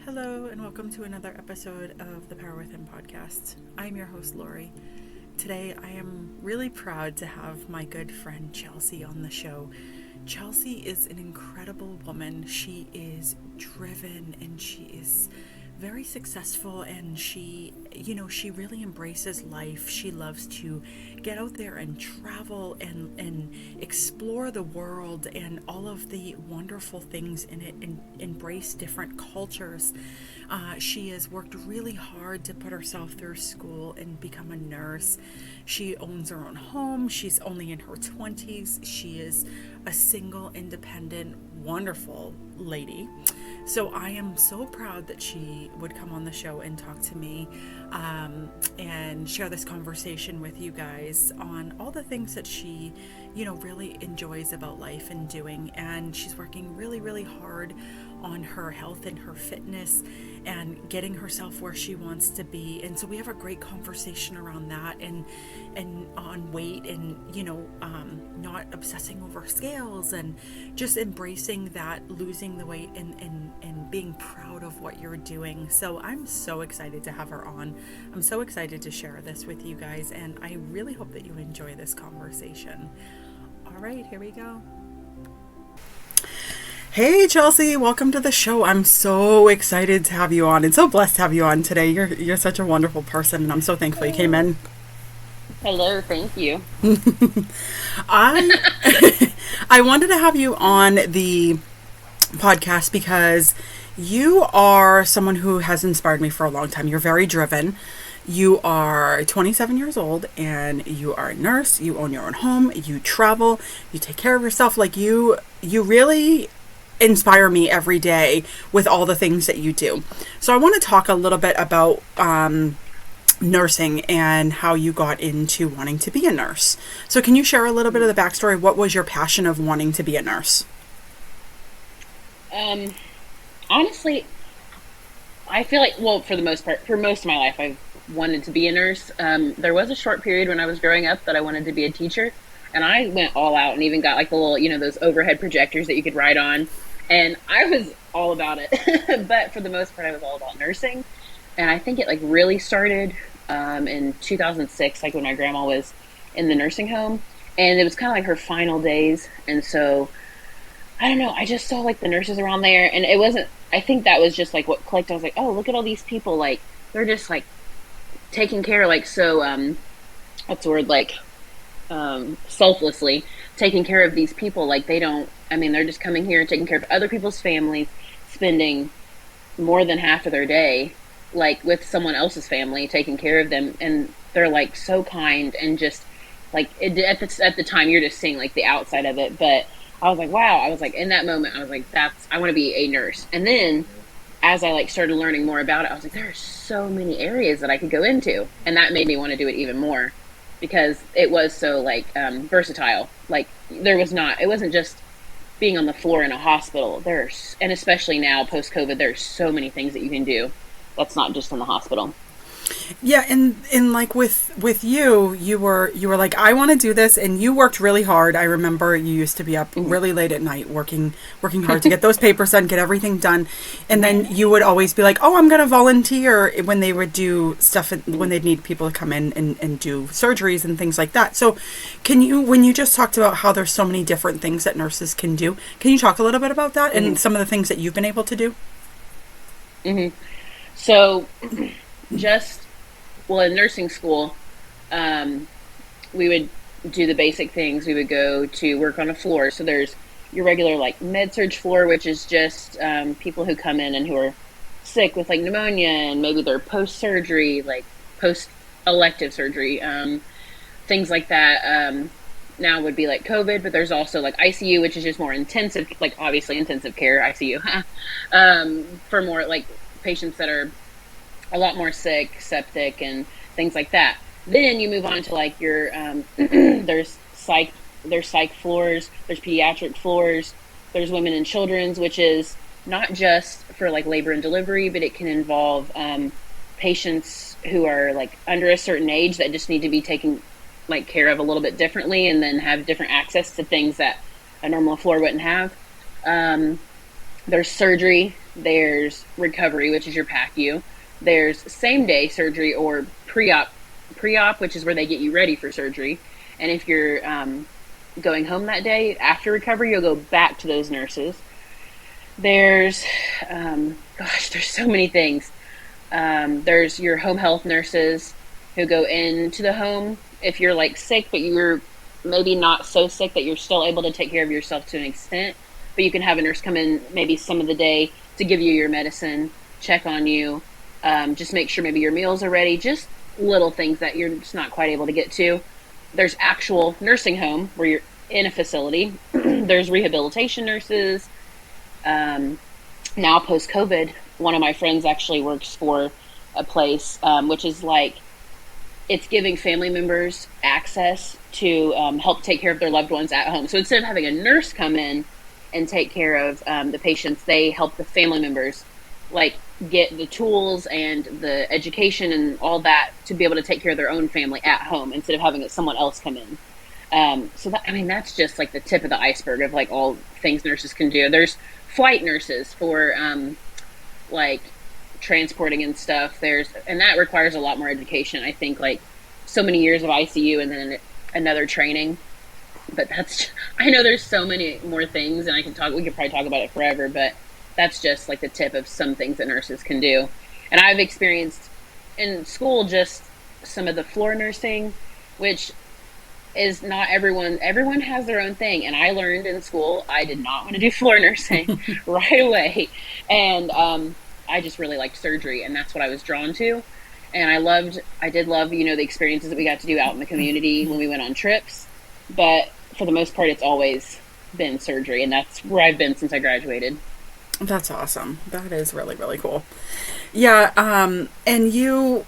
Hello, and welcome to another episode of the Power Within podcast. I'm your host, Laurie. Today, I am really proud to have my good friend Chelsea on the show. Chelsea is an incredible woman. She is driven and she is very successful, and she really embraces life. She loves to get out there and travel and explore the world and all of the wonderful things in it, and embrace different cultures. She has worked really hard to put herself through school and become a nurse. She owns her own home. She's only in her 20s. She is a single, independent, wonderful lady. So I am so proud that she would come on the show and talk to me and share this conversation with you guys on all the things that she, really enjoys about life and doing. And she's working really, really hard on her health and her fitness and getting herself where she wants to be. And so we have a great conversation around that and on weight and, not obsessing over scales and just embracing that, losing the weight and being proud of what you're doing. So I'm so excited to have her on. I'm so excited to share this with you guys, and I really hope that you enjoy this conversation. All right, here we go. Hey Chelsea, welcome to the show. I'm so excited to have you on and so blessed to have you on today. You're such a wonderful person, and I'm so thankful you came in. Hello, thank you. I wanted to have you on the podcast because you are someone who has inspired me for a long time. You're very driven. You are 27 years old and you are a nurse. You own your own home. You travel. You take care of yourself. Like you really inspire me every day with all the things that you do. So I want to talk a little bit about nursing and how you got into wanting to be a nurse. So can you share a little bit of the backstory? What was your passion of wanting to be a nurse? Honestly, I feel like, for the most part, for most of my life, I've wanted to be a nurse. There was a short period when I was growing up that I wanted to be a teacher, and I went all out and even got like the little, those overhead projectors that you could write on, and I was all about it. But for the most part, I was all about nursing. And I think it really started in 2006, when my grandma was in the nursing home, and it was kind of her final days. And so, I don't know, I just saw the nurses around there, and it wasn't, I think that was just what clicked. I was like, oh, look at all these people, they're just taking care, what's the word, selflessly taking care of these people. They're just coming here and taking care of other people's families, spending more than half of their day with someone else's family, taking care of them, and they're so kind, and just at the time you're just seeing the outside of it. But I was like, wow, in that moment I was like, I want to be a nurse. And then as I started learning more about it, I was like, there are so many areas that I could go into, and that made me want to do it even more because it was so versatile. It wasn't just being on the floor in a hospital. And especially now post COVID, there's so many things that you can do that's not just in the hospital. Yeah, and with you were like, I want to do this, and you worked really hard. I remember you used to be up really late at night working hard to get those papers done, get everything done, and then you would always be like, oh, I'm going to volunteer when they would do stuff, when they'd need people to come in and do surgeries and things like that. So when you just talked about how there's so many different things that nurses can do, can you talk a little bit about that and some of the things that you've been able to do? Mm-hmm. So in nursing school, we would do the basic things. We would go to work on a floor. So there's your regular med-surg floor, which is just people who come in and who are sick with pneumonia, and maybe they're post-surgery, post-elective surgery, things like that. Now would be COVID, but there's also ICU, which is just more intensive, obviously intensive care ICU, for more patients that are a lot more sick, septic, and things like that. Then you move on to your there's psych floors, there's pediatric floors, there's women and children's, which is not just for labor and delivery, but it can involve patients who are under a certain age that just need to be taken care of a little bit differently, and then have different access to things that a normal floor wouldn't have. There's surgery, There's recovery, which is your PACU. There's same day surgery or pre-op, which is where they get you ready for surgery. And if you're going home that day after recovery, you'll go back to those nurses. There's, there's so many things. There's your home health nurses who go into the home if you're like sick, but you're maybe not so sick that you're still able to take care of yourself to an extent. But you can have a nurse come in maybe some of the day to give you your medicine, check on you, just make sure maybe your meals are ready, just little things that you're just not quite able to get to. There's actual nursing home where you're in a facility. There's rehabilitation nurses. Now post-COVID, one of my friends actually works for a place, which is like, it's giving family members access to help take care of their loved ones at home. So instead of having a nurse come in and take care of the patients, they help the family members like get the tools and the education and all that to be able to take care of their own family at home instead of having someone else come in. So that, I mean, that's just like the tip of the iceberg of like all things nurses can do. There's flight nurses for like transporting and stuff. And that requires a lot more education. I think like so many years of ICU and then another training. But I know there's so many more things, and we could probably talk about it forever, but that's just like the tip of some things that nurses can do. And I've experienced in school just some of the floor nursing, which is not everyone has their own thing. And I learned in school, I did not want to do floor nursing right away. And I just really liked surgery, and that's what I was drawn to. And I did love, the experiences that we got to do out in the community when we went on trips. But for the most part, it's always been surgery, and that's where I've been since I graduated. That's awesome. That is really, really cool. Yeah. And you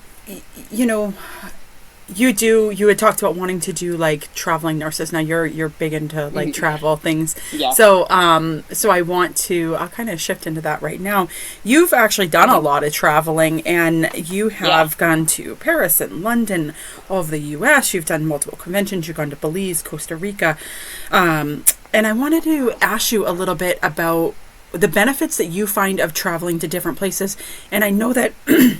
had talked about wanting to do like traveling nurses. Now you're big into like travel things. Yeah. So I'll kind of shift into that right now. You've actually done a lot of traveling, and you have gone to Paris and London, all over the US. You've done multiple conventions. You've gone to Belize, Costa Rica. And I wanted to ask you a little bit about the benefits that you find of traveling to different places. And I know that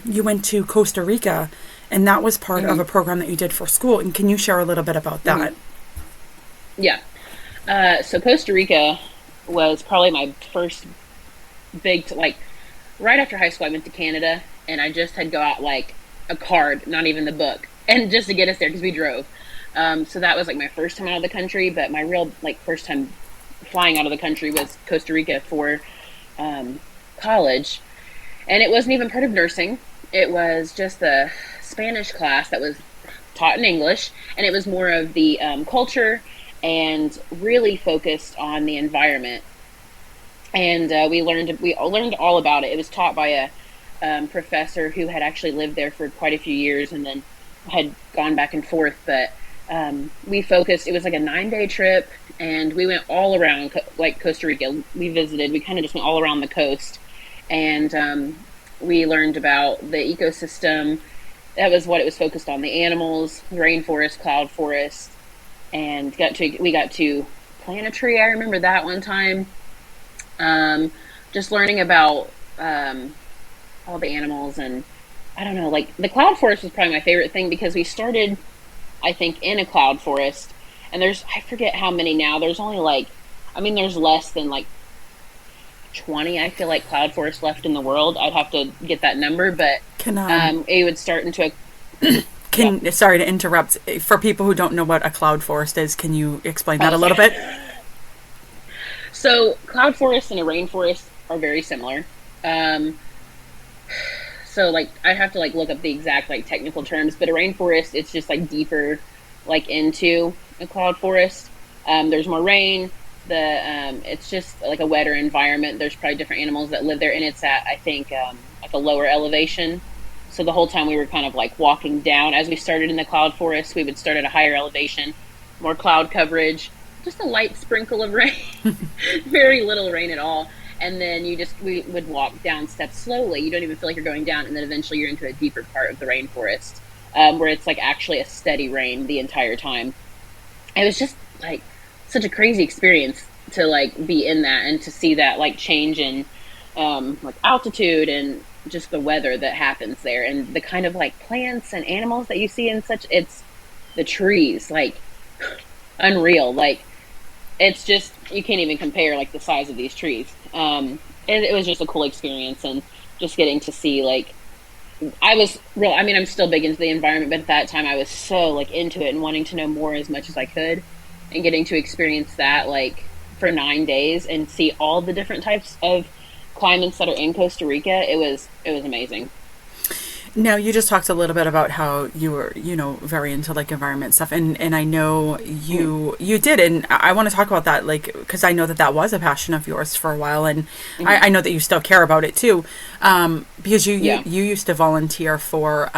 you went to Costa Rica, and that was part of a program that you did for school. And can you share a little bit about that? Yeah. So Costa Rica was probably my first big, right after high school, I went to Canada, and I just had got like a card, not even the book, and just to get us there because we drove. So that was like my first time out of the country, but my real first time flying out of the country was Costa Rica for college. And it wasn't even part of nursing. It was just the Spanish class that was taught in English, and it was more of the culture and really focused on the environment. And we learned all about it. It was taught by a professor who had actually lived there for quite a few years and then had gone back and forth. But we focused. It was like a 9-day trip, and we went all around Costa Rica. We kind of just went all around the coast, and we learned about the ecosystem. That was what it was focused on: the animals, rainforest, cloud forest, and we got to plant a tree. I remember that one time. Just learning about all the animals, and I don't know, the cloud forest was probably my favorite thing because we started, I think, in a cloud forest, and I forget how many now. There's only there's less than 20, I feel like, cloud forests left in the world. I'd have to get that number, but it would start into a... Sorry to interrupt. For people who don't know what a cloud forest is, can you explain that a little bit? So cloud forests and a rainforest are very similar. So I'd have to look up the exact technical terms, but a rainforest, it's just deeper into a cloud forest. There's more rain. It's just a wetter environment. There's probably different animals that live there, and it's at, I think, a lower elevation. So the whole time we were kind of walking down. As we started in the cloud forest, we would start at a higher elevation, more cloud coverage, just a light sprinkle of rain, very little rain at all. And then we would walk down steps slowly. You don't even feel like you're going down, and then eventually you're into a deeper part of the rainforest, where it's actually a steady rain the entire time. It was just such a crazy experience to be in that and to see that change in like altitude and just the weather that happens there, and the kind of like plants and animals that you see in such, it's the trees, like unreal. Like it's just, you can't even compare like the size of these trees. It was just a cool experience, and just getting to see like, I was real. I mean, I'm still big into the environment, but at that time I was so like into it and wanting to know more as much as I could, and getting to experience that like for 9 days and see all the different types of climates that are in Costa Rica. It was amazing. Now, you just talked a little bit about how you were, very into like environment stuff, and I know you did, and I want to talk about that, like, because I know that was a passion of yours for a while, and I know that you still care about it too, because you used to volunteer for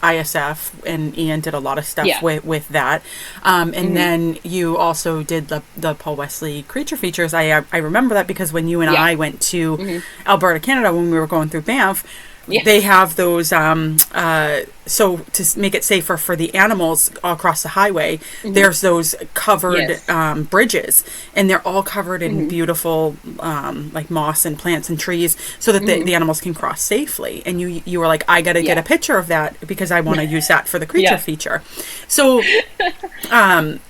ISF, and Ian did a lot of stuff with that, and then you also did the Paul Wesley creature features. I remember that because when you and I went to Alberta, Canada, when we were going through Banff. Yes. They have those, so to make it safer for the animals across the highway, there's those covered bridges, and they're all covered in beautiful, like moss and plants and trees, so that the animals can cross safely. And you were like, I got to get a picture of that because I want to use that for the creature feature. So,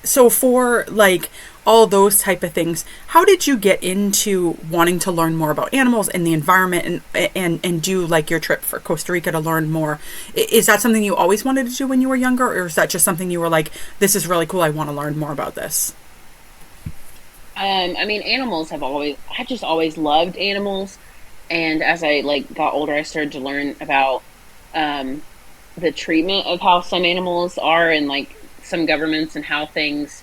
so for like all those type of things, how did you get into wanting to learn more about animals and the environment, and do like your trip for Costa Rica to learn more? Is that something you always wanted to do when you were younger, or is that just something you were like, this is really cool, I want to learn more about this? I mean, I just always loved animals. And as I like got older, I started to learn about the treatment of how some animals are, and like some governments, and how things,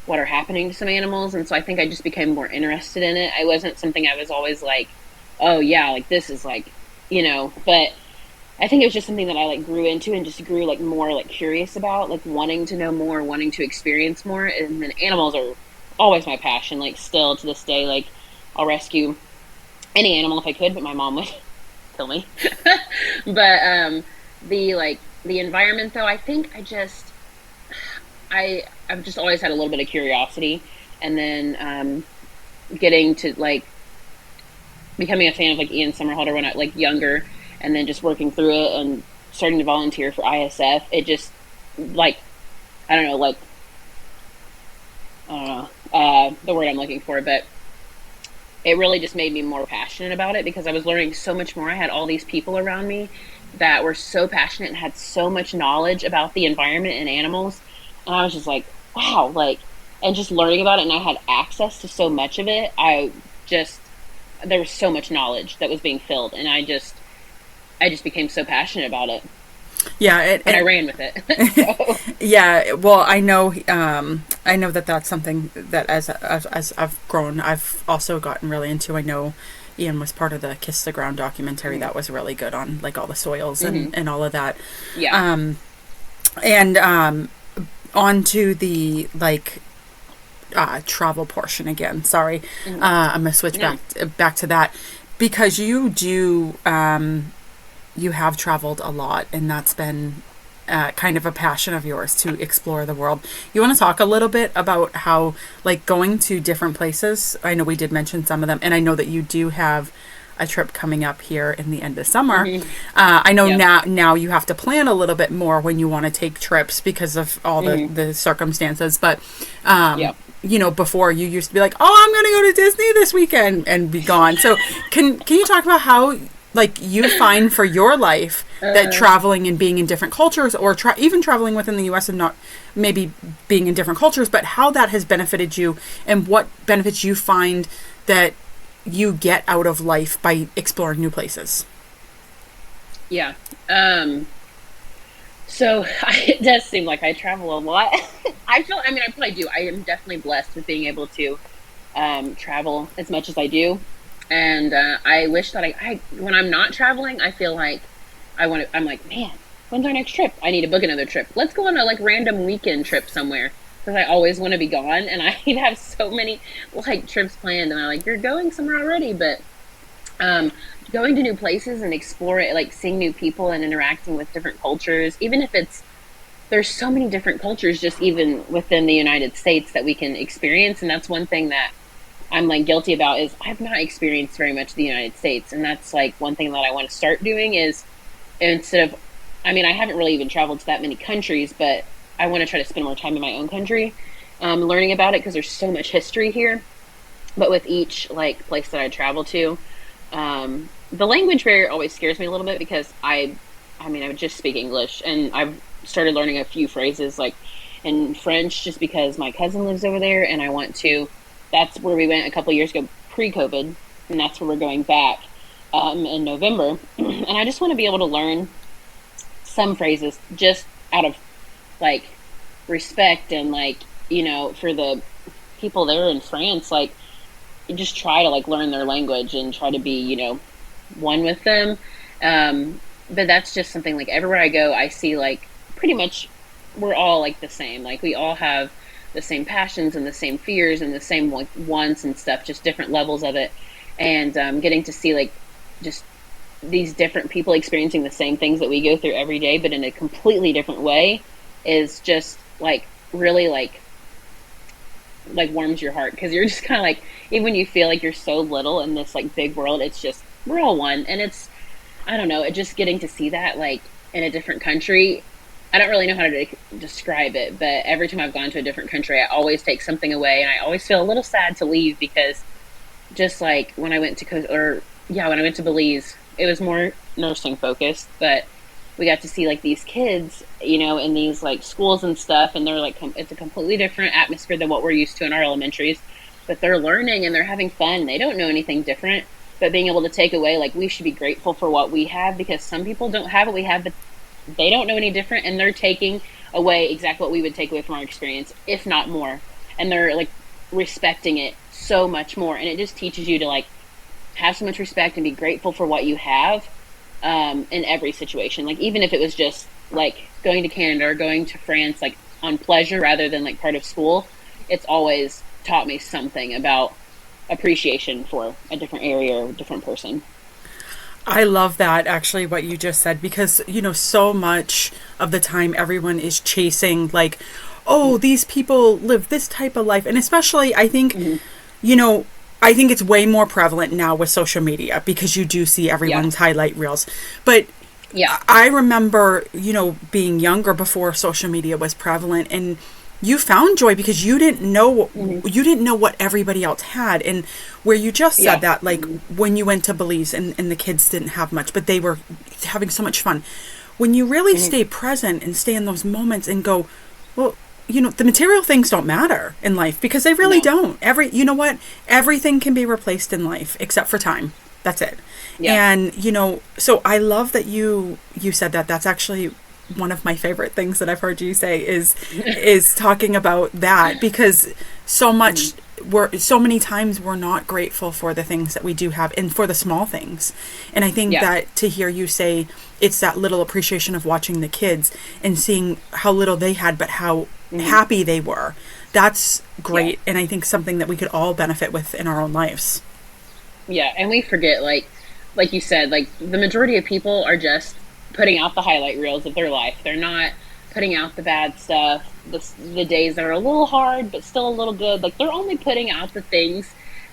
what are happening to some animals. And so I think I just became more interested in it. I wasn't something I was always like, oh yeah, like this is like, but I think it was just something that I like grew into, and just grew like more like curious about, like wanting to know more, wanting to experience more. And then animals are always my passion, like still to this day. Like I'll rescue any animal if I could, but my mom would kill me. But the environment though, I think I've just always had a little bit of curiosity, and then getting to like becoming a fan of like Ian Somerhalder when I like younger, and then just working through it and starting to volunteer for ISF. It just like, I don't know the word I'm looking for, but it really just made me more passionate about it, because I was learning so much more. I had all these people around me that were so passionate and had so much knowledge about the environment and animals. And I was just like, wow, like, and just learning about it, and I had access to so much of it. There was so much knowledge that was being filled, and I just became so passionate about it. Yeah, and I ran with it. So. Yeah, well, I know that's something that as I've grown, I've also gotten really into. I know Ian was part of the Kiss the Ground documentary that was really good on like all the soils and all of that. Yeah. Onto the like travel portion again. Sorry, I'm gonna switch back to that, because you do you have traveled a lot, and that's been kind of a passion of yours to explore the world. You want to talk a little bit about how like going to different places? I know we did mention some of them, and I know that you do have a trip coming up here in the end of summer. I know now you have to plan a little bit more when you want to take trips because of all the circumstances, but before you used to be like, oh, I'm going to go to Disney this weekend and be gone. So can you talk about how like you find for your life that traveling and being in different cultures, or even traveling within the US and not maybe being in different cultures, but how that has benefited you, and what benefits you find that you get out of life by exploring new places? Yeah. So it does seem like I travel a lot. I probably do. I am definitely blessed with being able to travel as much as I do. And I wish that when I'm not traveling, I feel like I'm like, man, when's our next trip? I need to book another trip. Let's go on a like random weekend trip somewhere. Because I always want to be gone, and I have so many like trips planned, and I'm like, you're going somewhere already. But going to new places and explore it, like seeing new people and interacting with different cultures, even if there's so many different cultures just even within the United States that we can experience. And that's one thing that I'm like guilty about is I've not experienced very much the United States. And that's like one thing that I want to start doing is instead of, I mean, I haven't really even traveled to that many countries, but I want to try to spend more time in my own country, learning about it because there's so much history here. But with each like place that I travel to, the language barrier always scares me a little bit because I mean, I would just speak English, and I've started learning a few phrases like in French just because my cousin lives over there, and I want to. That's where we went a couple of years ago, pre-COVID, and that's where we're going back in November. And I just want to be able to learn some phrases just out of like respect and like, you know, for the people there in France, like just try to like learn their language and try to be, you know, one with them. But that's just something like everywhere I go, I see like pretty much we're all like the same. Like we all have the same passions and the same fears and the same like wants and stuff, just different levels of it. And getting to see like just these different people experiencing the same things that we go through every day, but in a completely different way, is just like really like warms your heart, because you're just kind of like, even when you feel like you're so little in this like big world, it's just we're all one. And it's, I don't know, it just getting to see that like in a different country. I don't really know how to describe it, but every time I've gone to a different country, I always take something away, and I always feel a little sad to leave, because just like when I went to when I went to Belize, it was more nursing focused, but we got to see like these kids, you know, in these like schools and stuff, and they're like it's a completely different atmosphere than what we're used to in our elementaries, but they're learning and they're having fun. They don't know anything different, but being able to take away like we should be grateful for what we have, because some people don't have what we have, but they don't know any different, and they're taking away exactly what we would take away from our experience, if not more, and they're like respecting it so much more. And it just teaches you to like have so much respect and be grateful for what you have in every situation. Like even if it was just like going to Canada or going to France like on pleasure rather than like part of school, it's always taught me something about appreciation for a different area or a different person. I love that, actually, what you just said, because, you know, so much of the time everyone is chasing like, oh, these people live this type of life. And especially, I think, you know, I think it's way more prevalent now with social media, because you do see everyone's highlight reels. But I remember, you know, being younger before social media was prevalent, and you found joy because you didn't know what everybody else had. And where you just said that, like when you went to Belize and the kids didn't have much, but they were having so much fun. When you really stay present and stay in those moments and go, well, you know, the material things don't matter in life, because they really don't. You know what? Everything can be replaced in life except for time. That's it. Yeah. And, you know, so I love that you said that. That's actually one of my favorite things that I've heard you say is talking about that, because so many times we're not grateful for the things that we do have and for the small things. And I think that to hear you say it's that little appreciation of watching the kids and seeing how little they had, but how happy they were, that's great. And I think something that we could all benefit with in our own lives. Yeah. And we forget, like you said, like the majority of people are just putting out the highlight reels of their life. They're not putting out the bad stuff, the days that are a little hard but still a little good. Like they're only putting out the things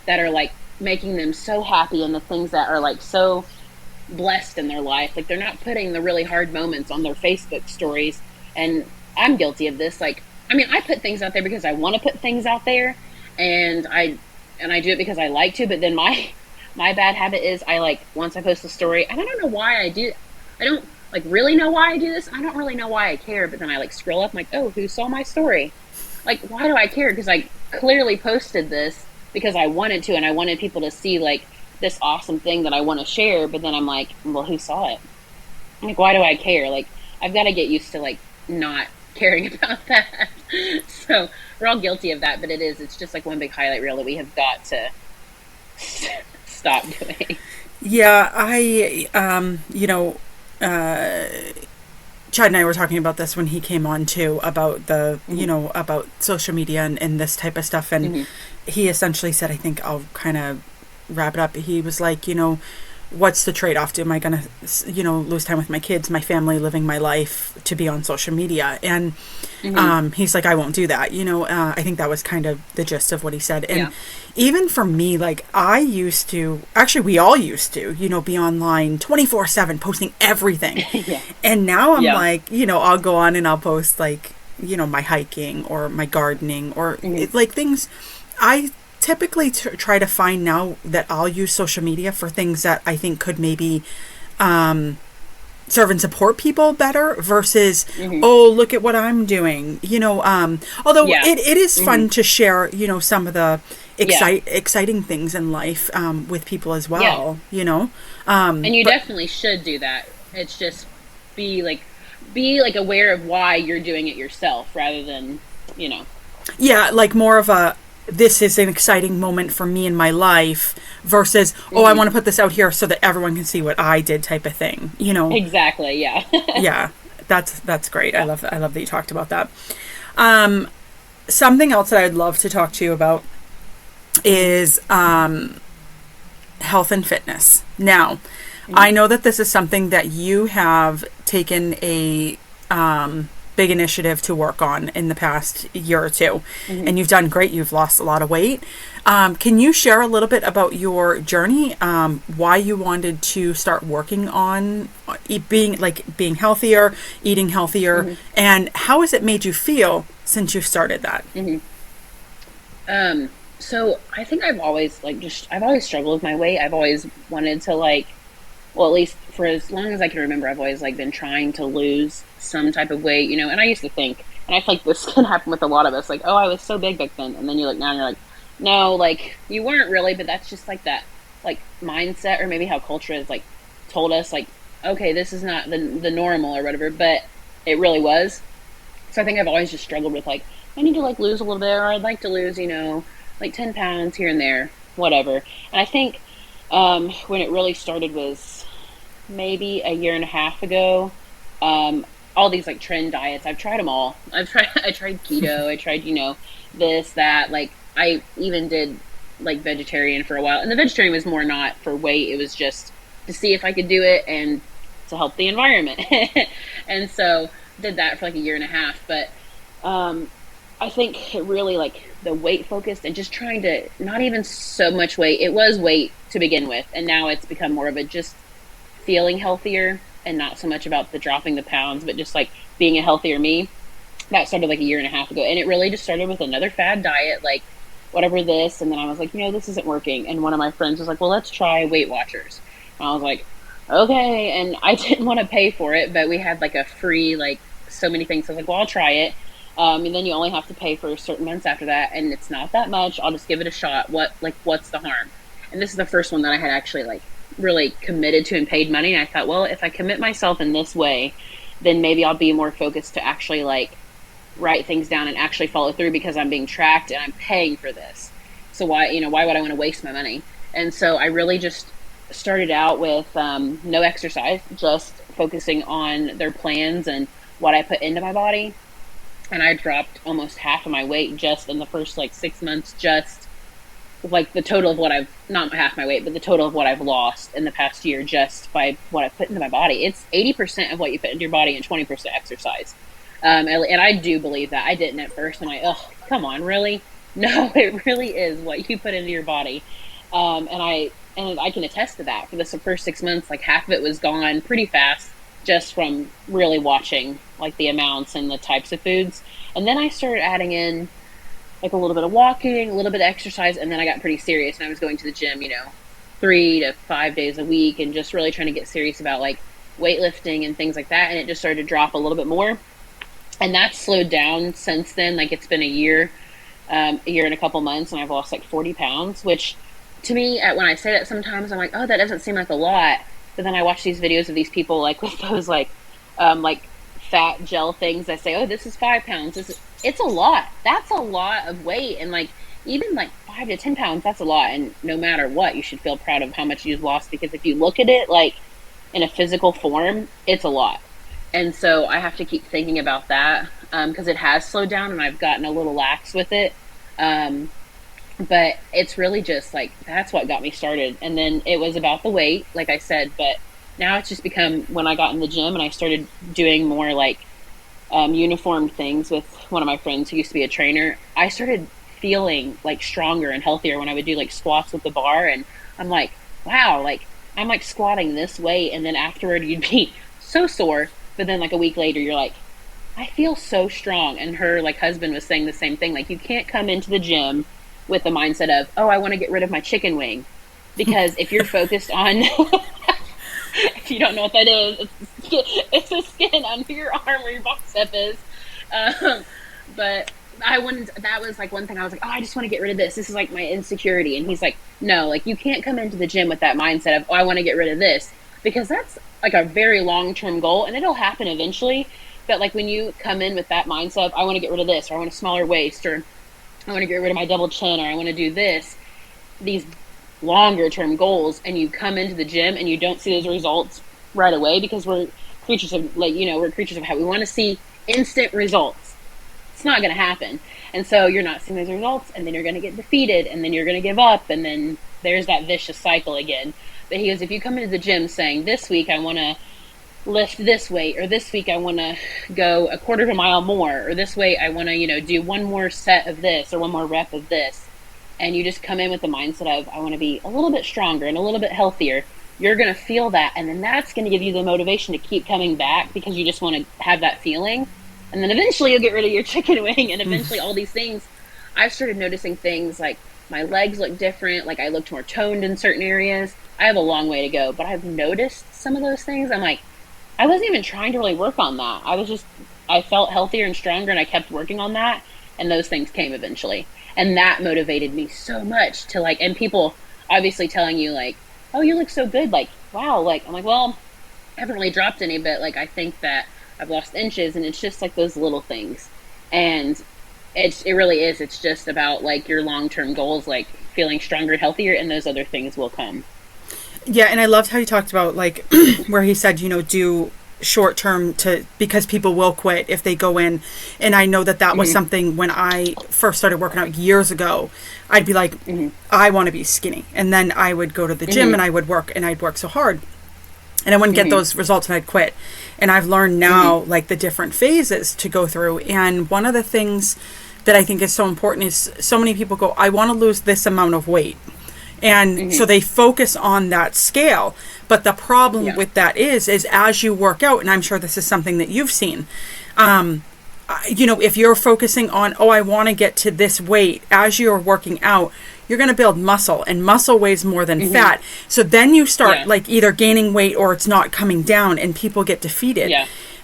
that are like making them so happy, and the things that are like so blessed in their life. Like they're not putting the really hard moments on their Facebook stories. And I'm guilty of this. Like, I mean, I put things out there because I want to put things out there, and I do it because I like to. But then my bad habit is I like, once I post a story, and I don't know why I do. I don't like really know why I do this. I don't really know why I care, but then I like scroll up, I'm like, oh, who saw my story? Like, why do I care? Because I clearly posted this because I wanted to, and I wanted people to see like this awesome thing that I want to share. But then I'm like, well, who saw it? Like, why do I care? Like, I've got to get used to like not caring about that. So we're all guilty of that, but it's just like one big highlight reel that we have got to stop doing. Yeah, you know, Chad and I were talking about this when he came on too, about the, you know, about social media and this type of stuff. And he essentially said, I think I'll kind of wrap it up. He was like, you know, what's the trade-off? Am I going to, lose time with my kids, my family, living my life to be on social media? And he's like, I won't do that. I think that was kind of the gist of what he said. And even for me, like I used to, actually we all used to, be online 24/7 posting everything. And now I'm like, I'll go on and I'll post like, my hiking or my gardening or like things. I typically try to find now that I'll use social media for things that I think could maybe serve and support people better versus, oh, look at what I'm doing, although it is fun to share, some of the exciting things in life with people as well, and you definitely should do that. It's just be aware of why you're doing it yourself rather than, like more of a, this is an exciting moment for me in my life versus, I want to put this out here so that everyone can see what I did type of thing, Exactly. Yeah. Yeah. That's great. I love that you talked about that. Something else that I'd love to talk to you about is, health and fitness. Now, I know that this is something that you have taken a, big initiative to work on in the past year or two, and you've done great. You've lost a lot of weight. Can you share a little bit about your journey, why you wanted to start working on being healthier, eating healthier, and how has it made you feel since you started that? So I think I've always I've always struggled with my weight. I've always wanted to at least for as long as I can remember, I've always been trying to lose some type of weight, and I used to think, and I feel like this can happen with a lot of us, like, oh, I was so big back then, and then you look now and you're like, no, you weren't really, but that's just that mindset, or maybe how culture has told us okay, this is not the normal or whatever, but it really was. So I think I've always just struggled with I need to lose a little bit, or I'd like to lose 10 pounds here and there, whatever. And I think when it really started was maybe a year and a half ago. All these trend diets, I've tried them all. I tried keto, I tried, this, that, I even did vegetarian for a while. And the vegetarian was more not for weight, it was just to see if I could do it and to help the environment. And so did that for a year and a half. But I think it really the weight focused and just trying to, not even so much weight, it was weight to begin with, and now it's become more of a just feeling healthier and not so much about the dropping the pounds, but just being a healthier me. That started a year and a half ago, and it really just started with another fad diet, whatever this, and then I was like, this isn't working, and one of my friends was like, well, let's try Weight Watchers. And I was like, okay, and I didn't want to pay for it, but we had a free so many things, so I was like, well, I'll try it. And then you only have to pay for certain months after that, and it's not that much. I'll just give it a shot. What's the harm? And this is the first one that I had actually really committed to and paid money. And I thought, well, if I commit myself in this way, then maybe I'll be more focused to actually write things down and actually follow through, because I'm being tracked and I'm paying for this. So why would I want to waste my money? And so I really just started out with no exercise, just focusing on their plans and what I put into my body. And I dropped almost half of my weight just in the first 6 months, just the total of what I've, not half my weight, but the total of what I've lost in the past year just by what I've put into my body. It's 80% of what you put into your body and 20% exercise. And I do believe that. I didn't at first. I'm like, oh, come on, really? No, it really is what you put into your body. And I can attest to that. For the first 6 months, half of it was gone pretty fast, just from really watching the amounts and the types of foods. And then I started adding in a little bit of walking, a little bit of exercise, and then I got pretty serious, and I was going to the gym 3 to 5 days a week, and just really trying to get serious about weightlifting and things like that. And it just started to drop a little bit more, and that's slowed down since then. It's been a year and a couple months, and I've lost 40 pounds, which to me, when I say that sometimes, I'm like, oh, that doesn't seem like a lot. But then I watch these videos of these people with those fat gel things that say, oh, this is 5 pounds. It's a lot. That's a lot of weight. And even 5 to 10 pounds, that's a lot. And no matter what, you should feel proud of how much you've lost, because if you look at it in a physical form, it's a lot. And so I have to keep thinking about that, because it has slowed down and I've gotten a little lax with it. But it's really just like, that's what got me started. And then it was about the weight, like I said, but now it's just become, when I got in the gym and I started doing more like uniformed things with one of my friends who used to be a trainer, I started feeling like stronger and healthier when I would do like squats with the bar. And I'm like, wow, like I'm like squatting this weight. And then afterward you'd be so sore. But then like a week later, you're like, I feel so strong. And her like husband was saying the same thing. Like, you can't come into the gym with the mindset of, oh, I want to get rid of my chicken wing. Because if you're focused on, if you don't know what that is, it's the skin under your arm where your bicep is. But I wouldn't, that was like one thing I was like, oh, I just want to get rid of this. This is like my insecurity. And he's like, no, like you can't come into the gym with that mindset of, oh, I want to get rid of this. Because that's like a very long-term goal and it'll happen eventually. But like when you come in with that mindset of, I want to get rid of this, or I want a smaller waist, or I want to get rid of my double chin, or I want to do this, these longer term goals, and you come into the gym and you don't see those results right away, because we're creatures of, like, you know, we're creatures of habit. We want to see instant results. It's not going to happen. And so you're not seeing those results, and then you're going to get defeated, and then you're going to give up, and then there's that vicious cycle again. But he goes, if you come into the gym saying, this week I want to lift this weight, or this week I want to go a quarter of a mile more, or this way I want to, you know, do one more set of this, or one more rep of this, and you just come in with the mindset of, I want to be a little bit stronger and a little bit healthier, you're going to feel that, and then that's going to give you the motivation to keep coming back, because you just want to have that feeling. And then eventually you'll get rid of your chicken wing, and eventually all these things. I've started noticing things like my legs look different, like I looked more toned in certain areas. I have a long way to go, but I've noticed some of those things. I'm like, I wasn't even trying to really work on that. I felt healthier and stronger, and I kept working on that, and those things came eventually. And that motivated me so much to like, and people obviously telling you like, oh, you look so good, like, wow, like, I'm like, well, I haven't really dropped any, but like, I think that I've lost inches, and it's just like those little things. And it really is, it's just about like your long-term goals, like feeling stronger and healthier, and those other things will come. Yeah, and I loved how you talked about like where he said, you know, do short term because people will quit if they go in. And I know that was something when I first started working out years ago. I'd be like, I want to be skinny. And then I would go to the gym and I would work, and I'd work so hard. And I wouldn't get those results, and I'd quit. And I've learned now like the different phases to go through. And one of the things that I think is so important is so many people go, I want to lose this amount of weight. And so they focus on that scale. But the problem with that is as you work out, and I'm sure this is something that you've seen, you know, if you're focusing on, oh, I want to get to this weight, as you're working out, you're going to build muscle, and muscle weighs more than fat. So then you start like either gaining weight or it's not coming down, and people get defeated.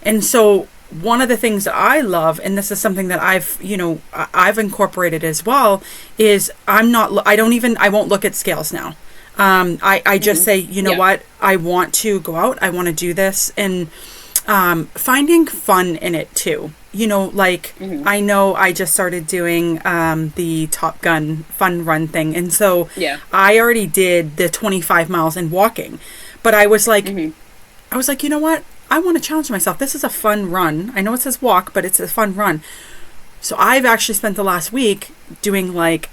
And so one of the things that I love, and this is something that I've incorporated as well, is I won't look at scales now. I just say, you know what, I want to go out, I want to do this, and finding fun in it too. You know, like I know I just started doing the Top Gun fun run thing, and so I already did the 25 miles and walking, but I was like, you know what? I want to challenge myself. This is a fun run. I know it says walk, but it's a fun run. So I've actually spent the last week doing like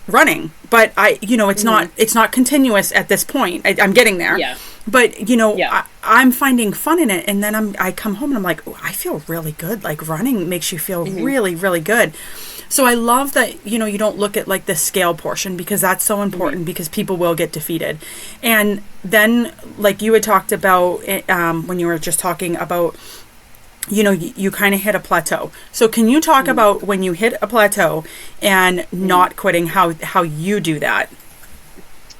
running, but it's not continuous at this point. I'm getting there. But I'm finding fun in it. And then I come home and I'm like, oh, I feel really good. Like running makes you feel really, really good. So I love that, you don't look at like the scale portion, because that's so important, because people will get defeated. And then like you had talked about when you were just talking about, you kind of hit a plateau. So can you talk about when you hit a plateau and not quitting, how you do that?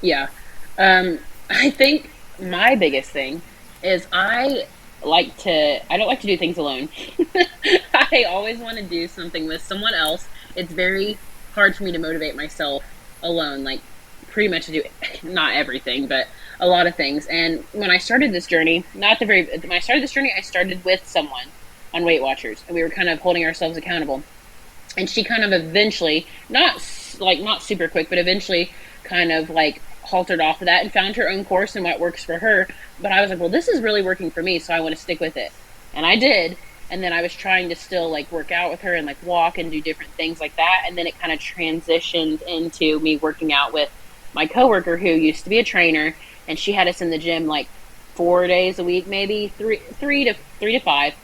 Yeah. I think my biggest thing is I don't like to do things alone. I always want to do something with someone else. It's very hard for me to motivate myself alone, like pretty much to do not everything, but a lot of things. And when I started this journey, when I started this journey, I started with someone on Weight Watchers, and we were kind of holding ourselves accountable. And she kind of eventually, not super quick, but eventually kind of like haltered off of that and found her own course and what works for her. But I was like, well, this is really working for me, so I want to stick with it. And I did. And then I was trying to still like work out with her and like walk and do different things like that. And then it kind of transitioned into me working out with my coworker who used to be a trainer, and she had us in the gym like 4 days a week, maybe three to five,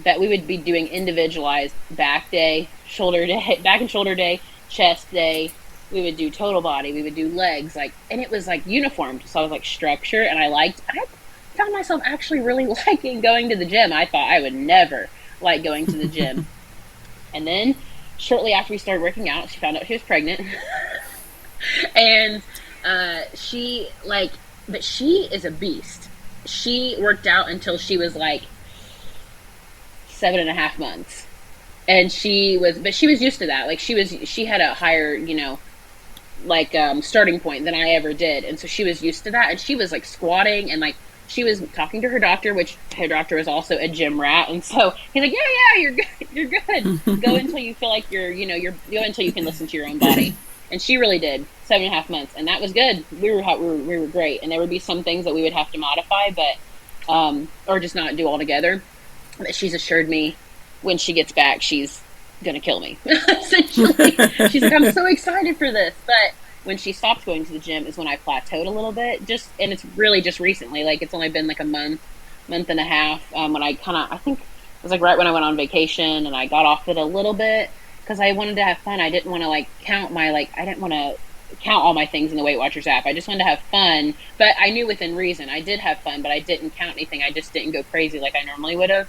that we would be doing individualized back day, shoulder day, back and shoulder day, chest day. We would do total body. We would do legs, like, and it was like uniformed. So I was like structure, and I found myself actually really liking going to the gym. I thought I would never like going to the gym. And then shortly after we started working out, she found out she was pregnant. And but she is a beast. She worked out until she was like 7.5 months. And she was used to that. Like she had a higher, starting point than I ever did. And so she was used to that. And she was like squatting, and like she was talking to her doctor, which her doctor was also a gym rat. And so he's like, yeah, you're good. You're good. Go until you feel like go until you can listen to your own body. And she really did 7.5 months. And that was good. We were great. And there would be some things that we would have to modify, but, or just not do altogether. But she's assured me when she gets back, she's going to kill me. Essentially. She's like, I'm so excited for this. But when she stopped going to the gym is when I plateaued a little bit. And it's really just recently. Like, it's only been like a month and a half. When I think it was like right when I went on vacation, and I got off it a little bit because I wanted to have fun. I didn't want to I didn't want to count all my things in the Weight Watchers app. I just wanted to have fun, but I knew within reason. I did have fun, but I didn't count anything. I just didn't go crazy like I normally would have.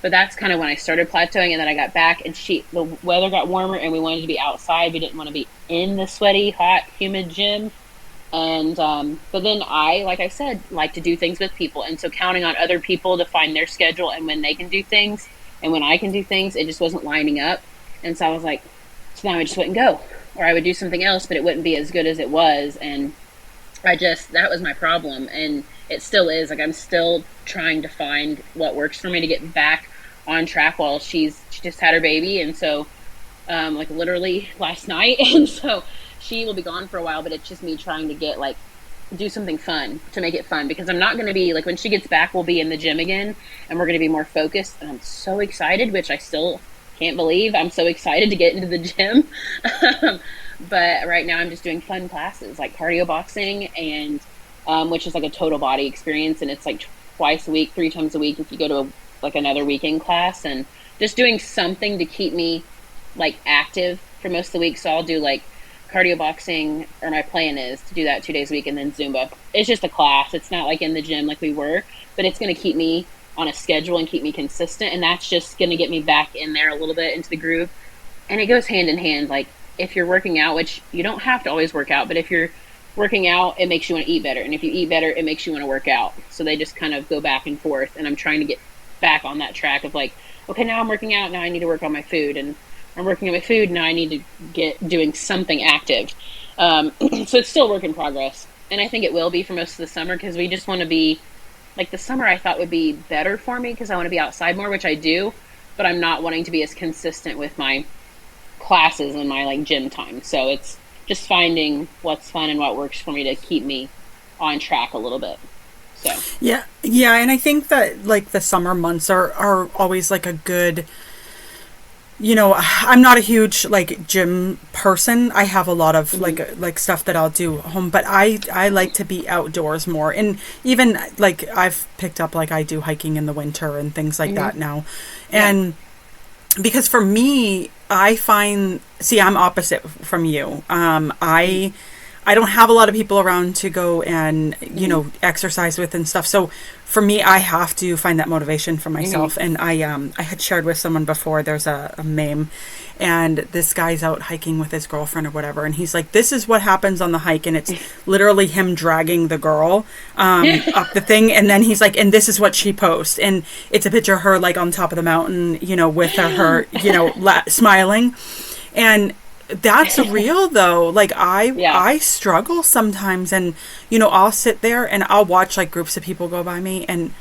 But that's kind of when I started plateauing, and then I got back, and the weather got warmer, and we wanted to be outside. We didn't want to be in the sweaty, hot, humid gym. And but then I, like I said, like to do things with people, and so counting on other people to find their schedule and when they can do things and when I can do things, it just wasn't lining up. And so I was like, so now I just wouldn't go, or I would do something else, but it wouldn't be as good as it was. And that was my problem, and it still is. Like, I'm still trying to find what works for me to get back on track while she just had her baby. And so like literally last night, and so she will be gone for a while, but it's just me trying to do something fun to make it fun, because I'm not going to be like, when she gets back, we'll be in the gym again, and we're going to be more focused. And I'm so excited, which I still can't believe I'm so excited to get into the gym. But right now I'm just doing fun classes like cardio boxing, and which is like a total body experience, and it's like twice a week, 3 times a week if you go to another weekend class, and just doing something to keep me like active for most of the week. So I'll do like cardio boxing, or my plan is to do that 2 days a week, and then Zumba. It's just a class. It's not like in the gym like we were, but it's going to keep me on a schedule and keep me consistent. And that's just going to get me back in there a little bit into the groove. And it goes hand in hand. Like, if you're working out, which you don't have to always work out, but if you're working out, it makes you want to eat better. And if you eat better, it makes you want to work out. So they just kind of go back and forth. And I'm trying to get back on that track of like, okay, now I'm working out, now I need to work on my food, and I'm working on my food, now I need to get doing something active. So it's still work in progress, and I think it will be for most of the summer, because we just want to be like, the summer I thought would be better for me because I want to be outside more, which I do, but I'm not wanting to be as consistent with my classes and my like gym time. So it's just finding what's fun and what works for me to keep me on track a little bit. So yeah, and I think that like the summer months are always like a good, I'm not a huge like gym person. I have a lot of like stuff that I'll do at home, but I like to be outdoors more. And even like I've picked up, like, I do hiking in the winter and things like that now. And because for me, I find, I'm opposite from you. I don't have a lot of people around to go and, exercise with and stuff. So for me, I have to find that motivation for myself. And I had shared with someone before, there's a meme, and this guy's out hiking with his girlfriend or whatever. And he's like, this is what happens on the hike. And it's literally him dragging the girl up the thing. And then he's like, and this is what she posts. And it's a picture of her like on top of the mountain, with her, smiling. And that's real though. Like I struggle sometimes, and I'll sit there and I'll watch like groups of people go by me, and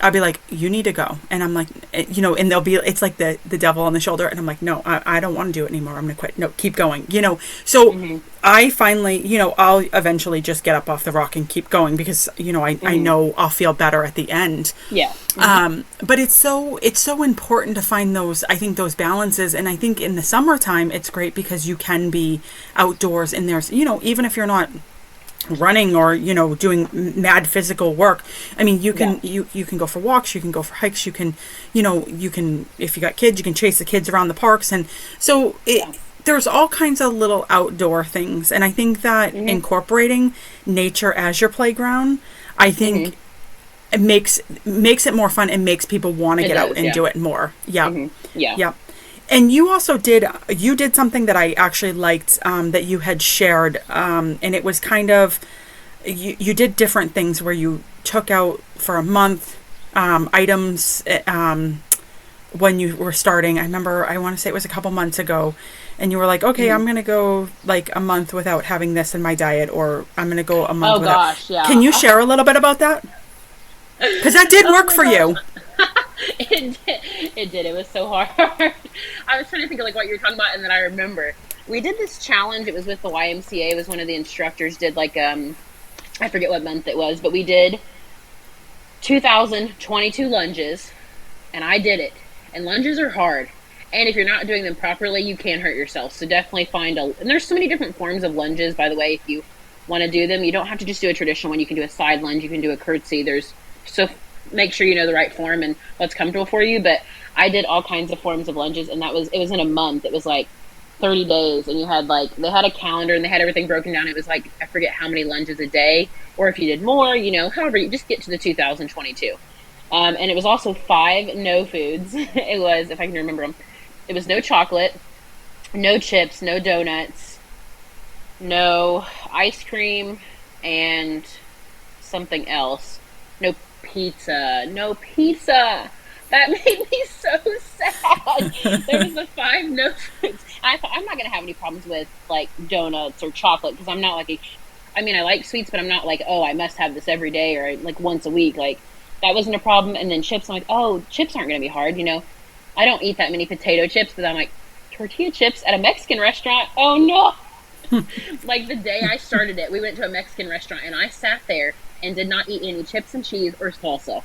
I'll be like, you need to go. And I'm like, you know, and it's like the devil on the shoulder. And I'm like, no, I don't want to do it anymore. I'm going to quit. No, keep going, you know? So I finally, you know, I'll eventually just get up off the rock and keep going because, you know, I know I'll feel better at the end. Yeah. But it's so important to find those, I think, those balances. And I think in the summertime, it's great because you can be outdoors and there's, you know, even if you're not running or, you know, doing mad physical work. I mean, you can you can go for walks, you can go for hikes, you can, you know, you can, if you got kids, you can chase the kids around the parks. And so there's all kinds of little outdoor things. And I think that incorporating nature as your playground, I think it makes it more fun and makes people want to get out and do it more. Yeah. And you also did something that I actually liked, that you had shared, and it was kind of, you did different things where you took out for a month items when you were starting. I remember, I want to say it was a couple months ago, and you were like, okay, I'm going to go like a month without having this in my diet, or I'm going to go a month without. Gosh, yeah. Can you share a little bit about that? Because that did work for you. It did. It was so hard. I was trying to think of like what you were talking about, and then I remember we did this challenge. It was with the YMCA. It was one of the instructors did like I forget what month it was, but we did 2,022 lunges, and I did it. And lunges are hard, and if you're not doing them properly, you can hurt yourself. So definitely and there's so many different forms of lunges. By the way, if you want to do them, you don't have to just do a traditional one. You can do a side lunge. You can do a curtsy. Make sure you know the right form and what's comfortable for you. But I did all kinds of forms of lunges, and it was in a month. It was like 30 days, and you had like, they had a calendar and they had everything broken down. It was like, I forget how many lunges a day, or if you did more, you know, however, you just get to the 2022. And it was also 5 no foods. It was, if I can remember them, it was no chocolate, no chips, no donuts, no ice cream, and something else. No pizza. That made me so sad. There was the 5 no foods. I thought, I'm not going to have any problems with like donuts or chocolate, because I'm not like I like sweets, but I'm not like, oh, I must have this every day or like once a week. Like that wasn't a problem. And then chips, I'm like, oh, chips aren't going to be hard. You know, I don't eat that many potato chips, but I'm like, tortilla chips at a Mexican restaurant. Oh no. Like the day I started it, we went to a Mexican restaurant and I sat there and did not eat any chips and cheese or salsa.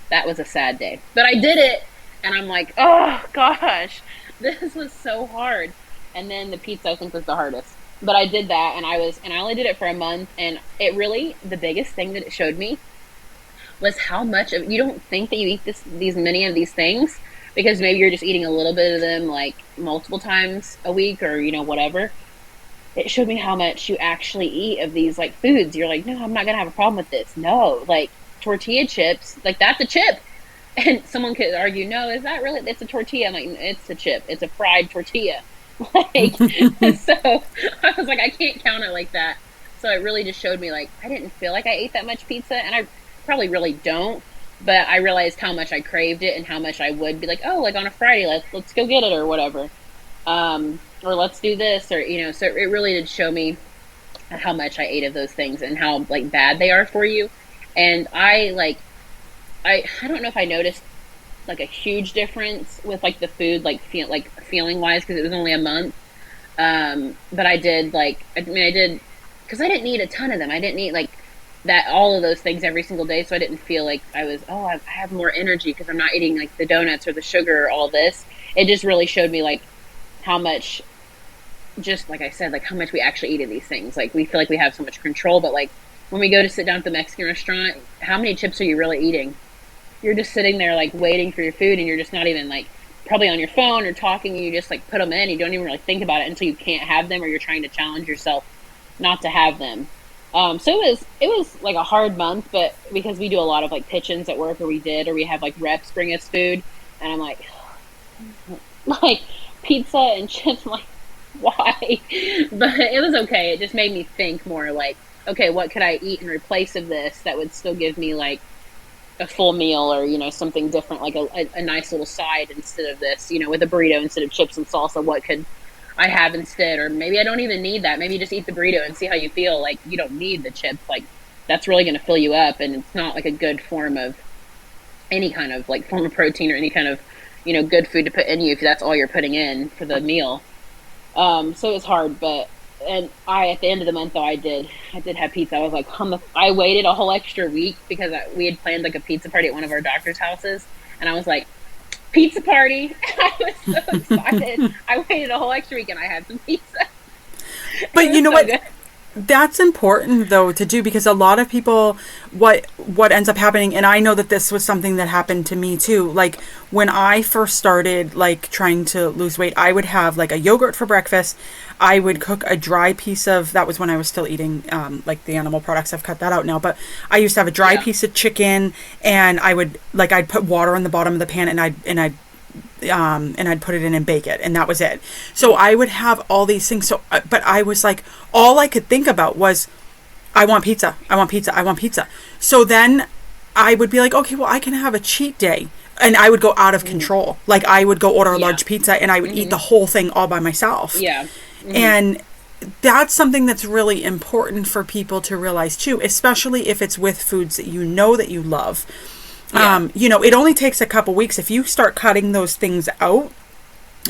That was a sad day. But I did it, and I'm like, oh, gosh, this was so hard. And then the pizza, I think, was the hardest. But I did that, and I only did it for a month, and it really, the biggest thing that it showed me was how much of, you don't think that you eat these many of these things, because maybe you're just eating a little bit of them, like, multiple times a week, or, you know, whatever. It showed me how much you actually eat of these like foods. You're like, no, I'm not gonna have a problem with this. No, like tortilla chips, like that's a chip. And someone could argue, no, is that really? It's a tortilla. I'm like, it's a chip. It's a fried tortilla. Like, so I was like, I can't count it like that. So it really just showed me like I didn't feel like I ate that much pizza, and I probably really don't. But I realized how much I craved it and how much I would be like, oh, like on a Friday, let's go get it or whatever. Or let's do this, or, you know, so it really did show me how much I ate of those things and how like bad they are for you. And I don't know if I noticed like a huge difference with like the food, like feeling wise, because it was only a month. But I did because I didn't eat a ton of them. I didn't eat like that, all of those things every single day. So I didn't feel like I have more energy because I'm not eating like the donuts or the sugar or all this. It just really showed me like how much, just like I said, like how much we actually eat of these things. Like we feel like we have so much control, but like when we go to sit down at the Mexican restaurant, how many chips are you really eating? You're just sitting there like waiting for your food, and you're just not even like probably on your phone or talking, and you just like put them in. You don't even really think about it until you can't have them, or you're trying to challenge yourself not to have them. So it was like a hard month, but because we do a lot of like pitch-ins at work, or we have like reps bring us food, and I'm like pizza and chips, I'm like, why? But it was okay. It just made me think more like, okay, what could I eat in replace of this that would still give me like a full meal, or, you know, something different, like a nice little side instead of this, you know, with a burrito instead of chips and salsa. What could I have instead? Or maybe I don't even need that. Maybe just eat the burrito and see how you feel. Like, you don't need the chips. Like, that's really going to fill you up, and it's not like a good form of any kind of like form of protein or any kind of, you know, good food to put in you if that's all you're putting in for the meal. So it's hard, but, and at the end of the month though, I did have pizza. I was like, I waited a whole extra week because we had planned like a pizza party at one of our doctor's houses. And I was like, pizza party. I was so excited. I waited a whole extra week and I had some pizza. But you know what? Good. That's important though to do, because a lot of people, what ends up happening, and I know that this was something that happened to me too. Like when I first started like trying to lose weight, I would have like a yogurt for breakfast. I would cook a dry piece of, that was when I was still eating like the animal products. I've cut that out now, but I used to have a dry piece of chicken, and I'd put water on the bottom of the pan, and I'd put it in and bake it, and that was it. So I would have all these things. So, but I was like, all I could think about was, I want pizza. So then I would be like, okay, well, I can have a cheat day, and I would go out of control. Like I would go order a large pizza, and I would eat the whole thing all by myself. Yeah. And that's something that's really important for people to realize too, especially if it's with foods that you know that you love. Yeah. You know, it only takes a couple weeks if you start cutting those things out,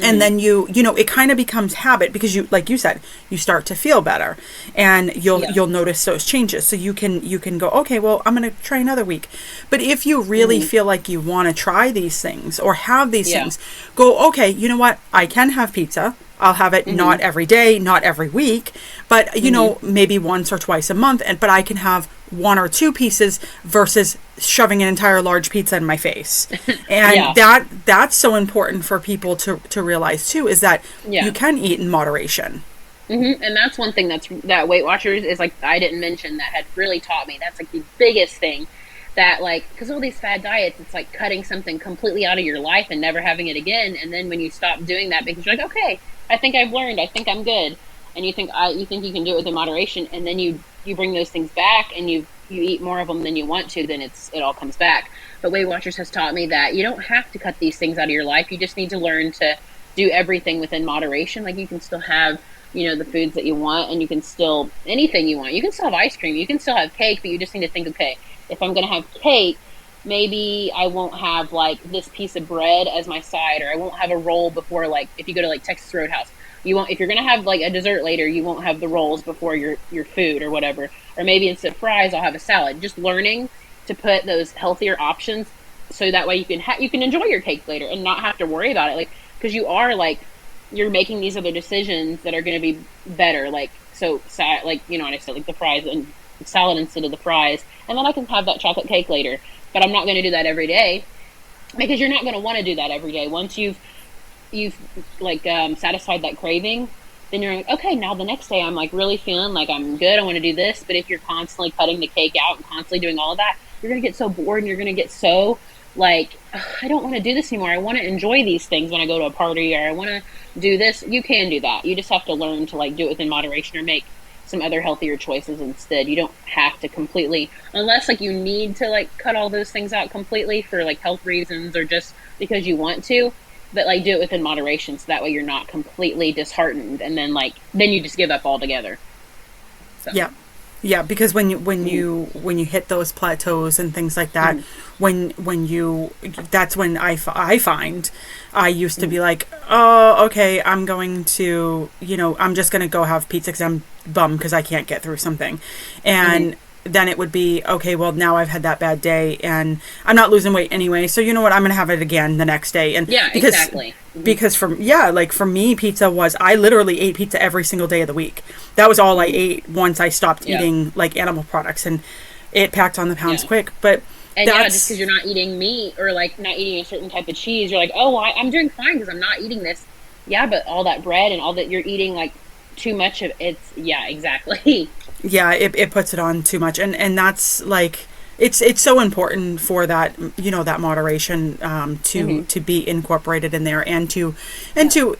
and then you know, it kind of becomes habit, because you, like you said, you start to feel better, and you'll notice those changes. So you can go, okay, well, I'm going to try another week. But if you really feel like you want to try these things or have these things, go, okay, you know what? I can have pizza. I'll have it not every day, not every week, but you know, maybe once or twice a month. But I can have one or two pieces versus shoving an entire large pizza in my face. And that's so important for people to realize too, is that you can eat in moderation. And that's one thing that Weight Watchers is like, I didn't mention, that had really taught me. That's like the biggest thing, that like, because all these fad diets, it's like cutting something completely out of your life and never having it again. And then when you stop doing that, because you're like, okay, I think I've learned, I think I'm good, and you think you can do it within moderation, and then you bring those things back, and you eat more of them than you want to, then it all comes back. But Weight Watchers has taught me that you don't have to cut these things out of your life. You just need to learn to do everything within moderation. Like you can still have, you know, the foods that you want, and you can still, anything you want. You can still have ice cream, you can still have cake, but you just need to think, okay, if I'm going to have cake, maybe I won't have like this piece of bread as my side, or I won't have a roll before, like if you go to like Texas Roadhouse, if you're going to have like a dessert later, you won't have the rolls before your food or whatever. Or maybe instead of fries, I'll have a salad. Just learning to put those healthier options, so that way you can enjoy your cake later and not have to worry about it. Like, because you're making these other decisions that are going to be better. Like, so like, you know what I said, like the fries and salad instead of the fries, and then I can have that chocolate cake later. But I'm not going to do that every day, because you're not going to want to do that every day. Once you've like satisfied that craving, then you're like, okay, now the next day I'm like really feeling like I'm good, I want to do this. But if you're constantly cutting the cake out and constantly doing all of that, you're going to get so bored, and you're going to get so like, I don't want to do this anymore. I want to enjoy these things when I go to a party, or I want to do this. You can do that. You just have to learn to like do it within moderation, or make some other healthier choices instead. You don't have to completely, unless like you need to like cut all those things out completely for like health reasons, or just because you want to. But like do it within moderation, so that way you're not completely disheartened, and then you just give up altogether. So. Yeah, because when you hit those plateaus and things like that, that's when I find I used to be like, oh, okay, I'm going to, you know, I'm just going to go have pizza because I'm bummed because I can't get through something. And then it would be, okay, well, now I've had that bad day and I'm not losing weight anyway, so you know what, I'm going to have it again the next day. And exactly. Because for me, pizza was, I literally ate pizza every single day of the week. That was all I ate once I stopped eating like animal products, and it packed on the pounds quick. But just because you're not eating meat, or like not eating a certain type of cheese, you're like, oh, well, I'm doing fine because I'm not eating this. Yeah, but all that bread and all that you're eating, like too much of it's, exactly. Yeah, it puts it on too much, and that's like, it's so important for that, you know, that moderation to be incorporated in there, and to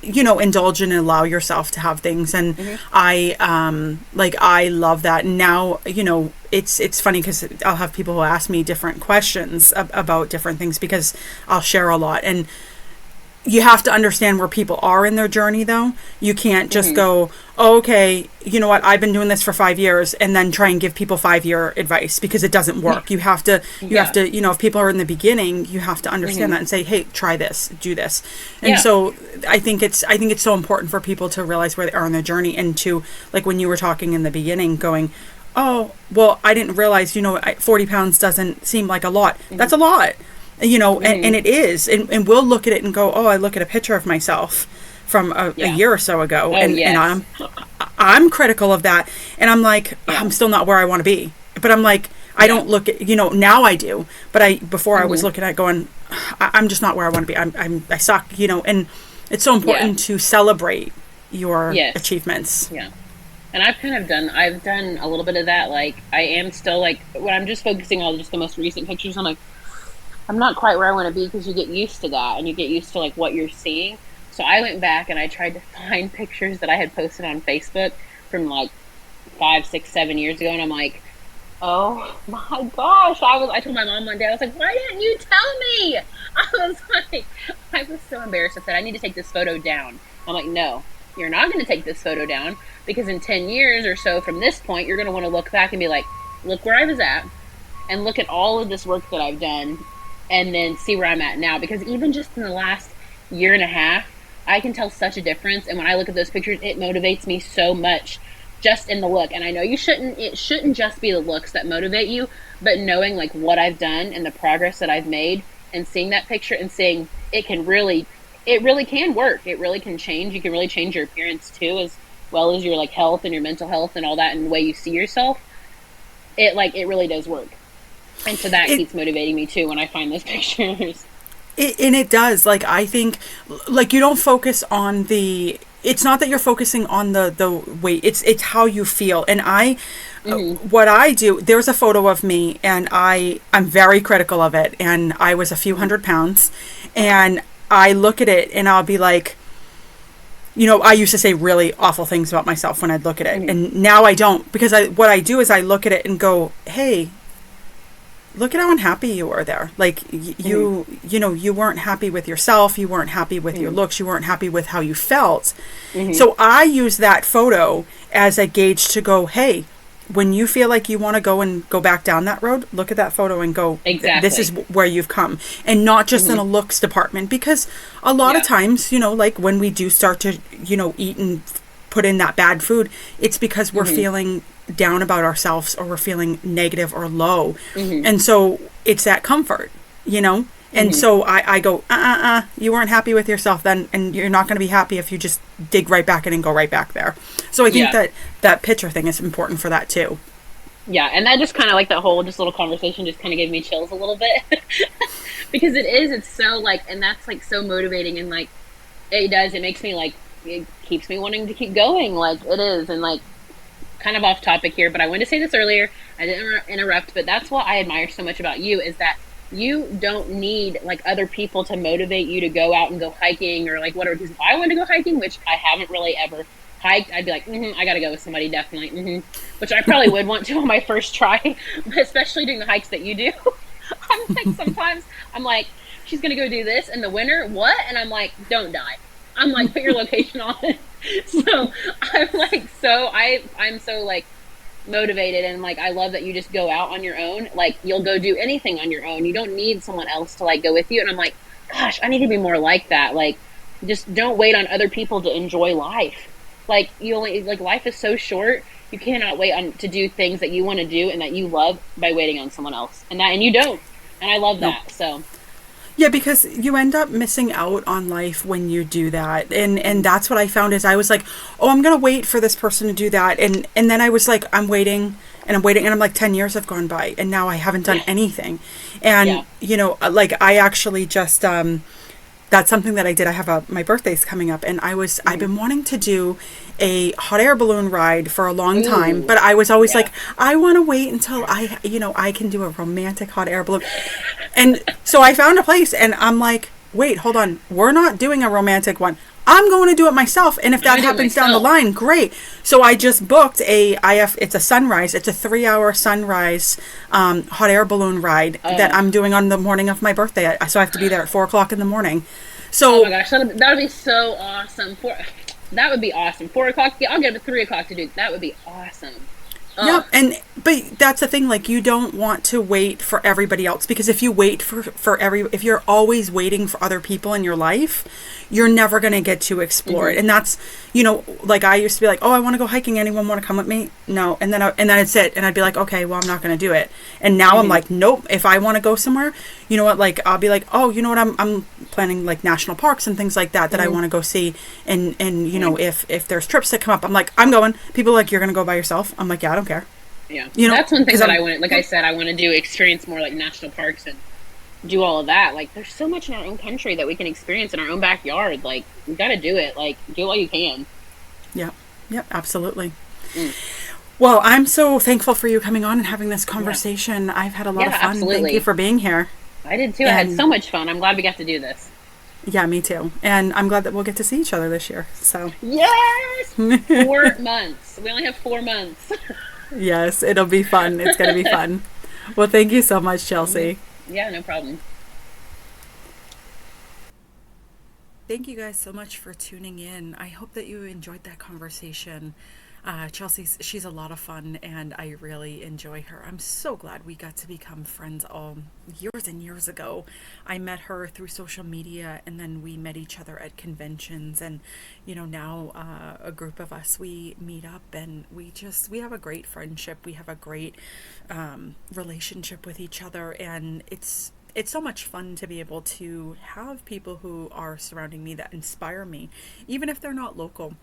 you know, indulge and allow yourself to have things. And I love that. Now, you know, it's funny because I'll have people who ask me different questions about different things, because I'll share a lot. And you have to understand where people are in their journey, though. You can't just Mm-hmm. go, oh, okay, you know what, I've been doing this for 5 years, and then try and give people 5-year advice, because it doesn't work. You have to, Yeah. you know, if people are in the beginning, you have to understand Mm-hmm. that and say, hey, try this, do this. And Yeah. so I think it's so important for people to realize where they are in their journey, and to, like when you were talking in the beginning, going, oh, well, I didn't realize, you know, 40 pounds doesn't seem like a lot. That's a lot. You know, and it is, and we'll look at it and go, oh, I look at a picture of myself from a year or so ago, Oh, and yes. I'm critical of that, and I'm like, Yeah. I'm still not where I want to be, but I'm like, I don't look at, you know, now I do, but before I was looking at going, I'm just not where I want to be. I suck, you know, and it's so important to celebrate your Yes. achievements. Yeah. And I've done a little bit of that. Like, I am still, like, when I'm just focusing on just the most recent pictures, I'm like, I'm not quite where I want to be, because you get used to that, and you get used to, like, what you're seeing. So I went back and I tried to find pictures that I had posted on Facebook from, like, 5, 6, 7 years ago, and I'm like, oh my gosh. I told my mom one day, I was like, why didn't you tell me? I was so embarrassed. I said, I need to take this photo down. I'm like, no, you're not going to take this photo down, because in 10 years or so from this point, you're going to want to look back and be like, look where I was at, and look at all of this work that I've done, and then see where I'm at now. Because even just in the last year and a half, I can tell such a difference. And when I look at those pictures, it motivates me so much, just in the look. And I know it shouldn't just be the looks that motivate you, but knowing, like, what I've done and the progress that I've made, and seeing that picture and seeing it really can work. It really can change. You can really change your appearance too, as well as your, like, health and your mental health and all that, and the way you see yourself. It really does work. And so that keeps motivating me too when I find those pictures. And it does. Like, I think, like, you don't focus on it's not that you're focusing on the weight. It's how you feel. And what I do, there's a photo of me, and I'm very critical of it. And I was a few 100 pounds, and I look at it and I'll be like, you know, I used to say really awful things about myself when I'd look at it. And now I don't, because what I do is I look at it and go, hey, look at how unhappy you were there. Like, you know, you weren't happy with yourself. You weren't happy with your looks. You weren't happy with how you felt. So I use that photo as a gauge to go, hey, when you feel like you want to go back down that road, look at that photo and go, Exactly. this is where you've come. And not just in a looks department, because a lot of times, you know, like when we do start to, you know, eat and put in that bad food, it's because we're feeling down about ourselves, or we're feeling negative or low. And so it's that comfort, you know? And so I go, you weren't happy with yourself then, and you're not going to be happy if you just dig right back in and go right back there. So I think that picture thing is important for that too. Yeah, and that just kind of, like, that whole just little conversation just kind of gave me chills a little bit. Because it's so, like, and that's, like, so motivating, and, like, it makes me, like, it keeps me wanting to keep going, like, it is. And, like, kind of off topic here, but I wanted to say this earlier, I didn't interrupt, but that's what I admire so much about you, is that you don't need, like, other people to motivate you to go out and go hiking, or, like, whatever. Because if I wanted to go hiking, which I haven't really ever hiked, I'd be like, I gotta go with somebody, definitely, which I probably would want to on my first try, but especially doing the hikes that you do. I'm like, sometimes I'm like, she's gonna go do this in the winter, what? And I'm like, don't die. I'm like, put your location on it. So I'm like, I'm so, like, motivated, and, like, I love that you just go out on your own. Like, you'll go do anything on your own. You don't need someone else to, like, go with you. And I'm like, gosh, I need to be more like that. Like, just don't wait on other people to enjoy life. Like, life is so short. You cannot wait to do things that you want to do and that you love by waiting on someone else. And you don't. And I love that. So. Yeah, because you end up missing out on life when you do that. And that's what I found, is I was like, oh, I'm going to wait for this person to do that. And then I was like, I'm waiting. And I'm like, 10 years have gone by, and now I haven't done anything. And, you know, like, I actually just, that's something that I did. I have my birthday's coming up, and I've been wanting to do a hot air balloon ride for a long time, but I was always like, I want to wait until I can do a romantic hot air balloon. And so I found a place, and I'm like, wait, hold on. We're not doing a romantic one. I'm going to do it myself. And if that happens down the line, great. So I just booked it's a sunrise. It's a 3-hour sunrise hot air balloon ride that I'm doing on the morning of my birthday. So I have to be there at 4:00 in the morning. So, oh my gosh, that would be so awesome. That would be awesome. 4:00. I'll get up at 3:00 to do. That would be awesome. Yeah, but that's the thing, like, you don't want to wait for everybody else, because if you wait if you're always waiting for other people in your life, you're never going to get to explore it. And that's, like, I used to be like, oh, I want to go hiking. Anyone want to come with me? No. And then it's it. And I'd be like, okay, well, I'm not going to do it. And now I'm like, nope, if I want to go somewhere, you know what, like, I'll be like, oh, you know what, I'm planning, like, national parks and things like that I want to go see. And if there's trips that come up, I'm like, I'm going. People are like, you're going to go by yourself? I'm like, yeah, I don't care. Yeah. That's one thing that I want, like I said, I want to experience more, like, national parks and do all of that. Like, there's so much in our own country that we can experience in our own backyard. Like, we got to do it. Like, do it while you can. Yeah. Yep. Absolutely. Well, I'm so thankful for you coming on and having this conversation. I've had a lot of fun. Absolutely. Thank you for being here. I did too. I had so much fun. I'm glad we got to do this. Yeah, me too. And I'm glad that we'll get to see each other this year. So yes, 4 months. We only have 4 months. Yes, it'll be fun. It's going to be fun. Well, thank you so much, Chelsea. Yeah, no problem. Thank you guys so much for tuning in. I hope that you enjoyed that conversation. She's a lot of fun, and I really enjoy her. I'm so glad we got to become friends all years and years ago. I met her through social media, and then we met each other at conventions, and now a group of us, we meet up, and we have a great friendship. We have a great relationship with each other, and it's so much fun to be able to have people who are surrounding me that inspire me, even if they're not local.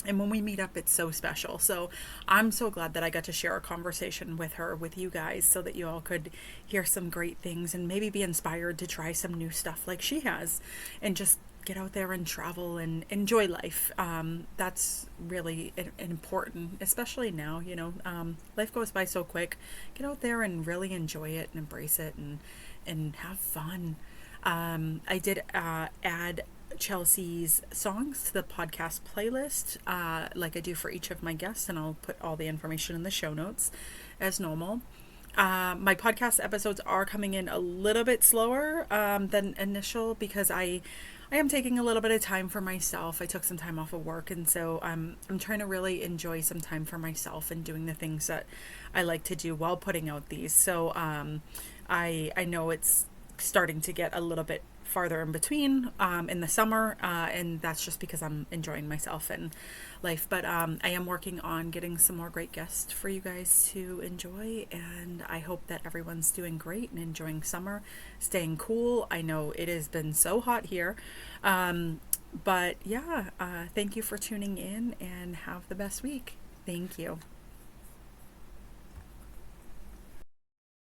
And when we meet up, it's so special. So I'm so glad that I got to share a conversation with her, with you guys, so that you all could hear some great things and maybe be inspired to try some new stuff like she has, and just get out there and travel and enjoy life. That's really important, especially now. Life goes by so quick. Get out there and really enjoy it and embrace it and have fun. I did add Chelsea's songs to the podcast playlist, like I do for each of my guests, and I'll put all the information in the show notes as normal. My podcast episodes are coming in a little bit slower than initial, because I am taking a little bit of time for myself. I took some time off of work, and so I'm trying to really enjoy some time for myself and doing the things that I like to do while putting out these. So I know it's starting to get a little bit farther in between in the summer, and that's just because I'm enjoying myself and life. But I am working on getting some more great guests for you guys to enjoy, and I hope that everyone's doing great and enjoying summer, staying cool. I know it has been so hot here, but yeah, thank you for tuning in, and have the best week. Thank you.